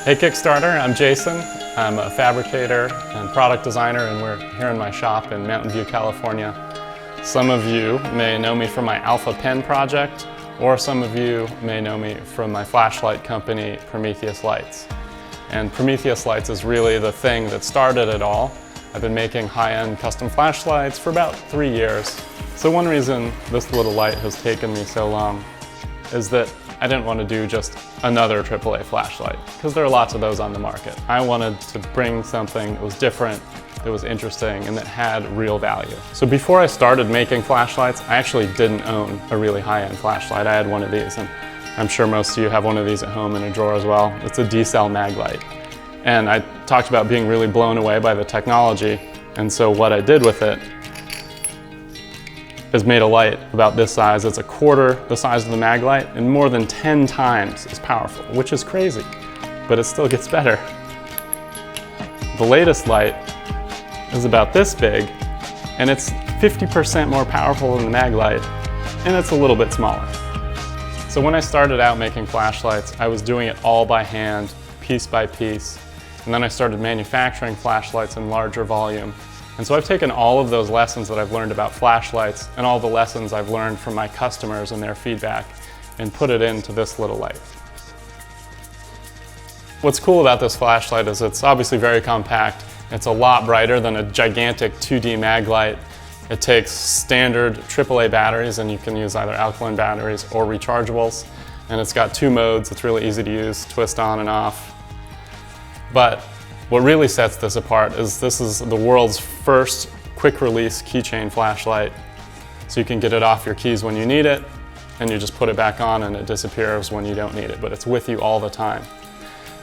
Hey Kickstarter, I'm Jason. I'm a fabricator and product designer, and we're here in my shop in Mountain View, California. Some of you may know me from my Alpha Pen project, or some of you may know me from my flashlight company, Prometheus Lights. And Prometheus Lights is really the thing that started it all. I've been making high-end custom flashlights for about 3 years. So one reason this little light has taken me so long is that I didn't want to do just another AAA flashlight, because there are lots of those on the market. I wanted to bring something that was different, that was interesting, and that had real value. So before I started making flashlights, I actually didn't own a really high-end flashlight. I had one of these, and I'm sure most of you have one of these at home in a drawer as well. It's a D-cell mag light. And I talked about being really blown away by the technology, and so what I did with it is made a light about this size. It's a quarter the size of the mag light and more than 10 times as powerful, which is crazy, but it still gets better. The latest light is about this big, and it's 50% more powerful than the mag light, and it's a little bit smaller. So when I started out making flashlights, I was doing it all by hand, piece by piece, and then I started manufacturing flashlights in larger volume. And so I've taken all of those lessons that I've learned about flashlights and all the lessons I've learned from my customers and their feedback and put it into this little light. What's cool about this flashlight is it's obviously very compact. It's a lot brighter than a gigantic 2D mag light. It takes standard AAA batteries, and you can use either alkaline batteries or rechargeables. And it's got 2 modes. It's really easy to use, twist on and off. But what really sets this apart is this is the world's first quick release keychain flashlight. So you can get it off your keys when you need it, and you just put it back on and it disappears when you don't need it, but it's with you all the time.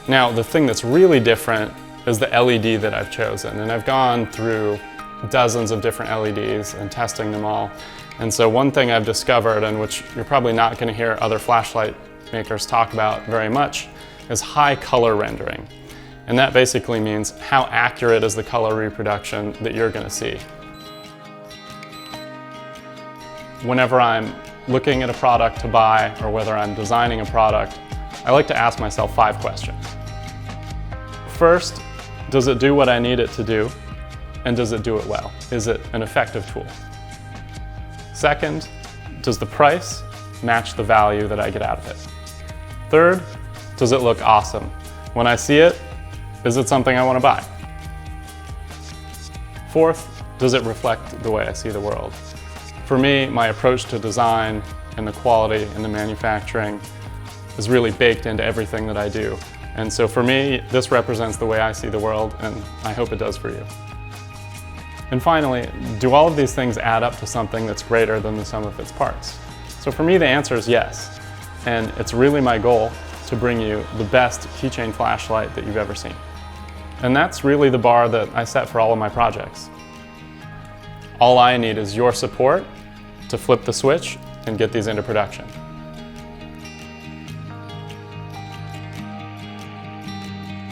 Now, the thing that's really different is the LED that I've chosen, and I've gone through dozens of different LEDs and testing them all. And so one thing I've discovered, and which you're probably not going to hear other flashlight makers talk about very much, is high color rendering. And that basically means how accurate is the color reproduction that you're going to see. Whenever I'm looking at a product to buy, or whether I'm designing a product, I like to ask myself 5 questions. First, does it do what I need it to do? And does it do it well? Is it an effective tool? Second, does the price match the value that I get out of it? Third, does it look awesome? When I see it, is it something I want to buy? Fourth, does it reflect the way I see the world? For me, my approach to design and the quality and the manufacturing is really baked into everything that I do. And so for me, this represents the way I see the world, and I hope it does for you. And finally, do all of these things add up to something that's greater than the sum of its parts? So for me, the answer is yes. And it's really my goal to bring you the best keychain flashlight that you've ever seen. And that's really the bar that I set for all of my projects. All I need is your support to flip the switch and get these into production.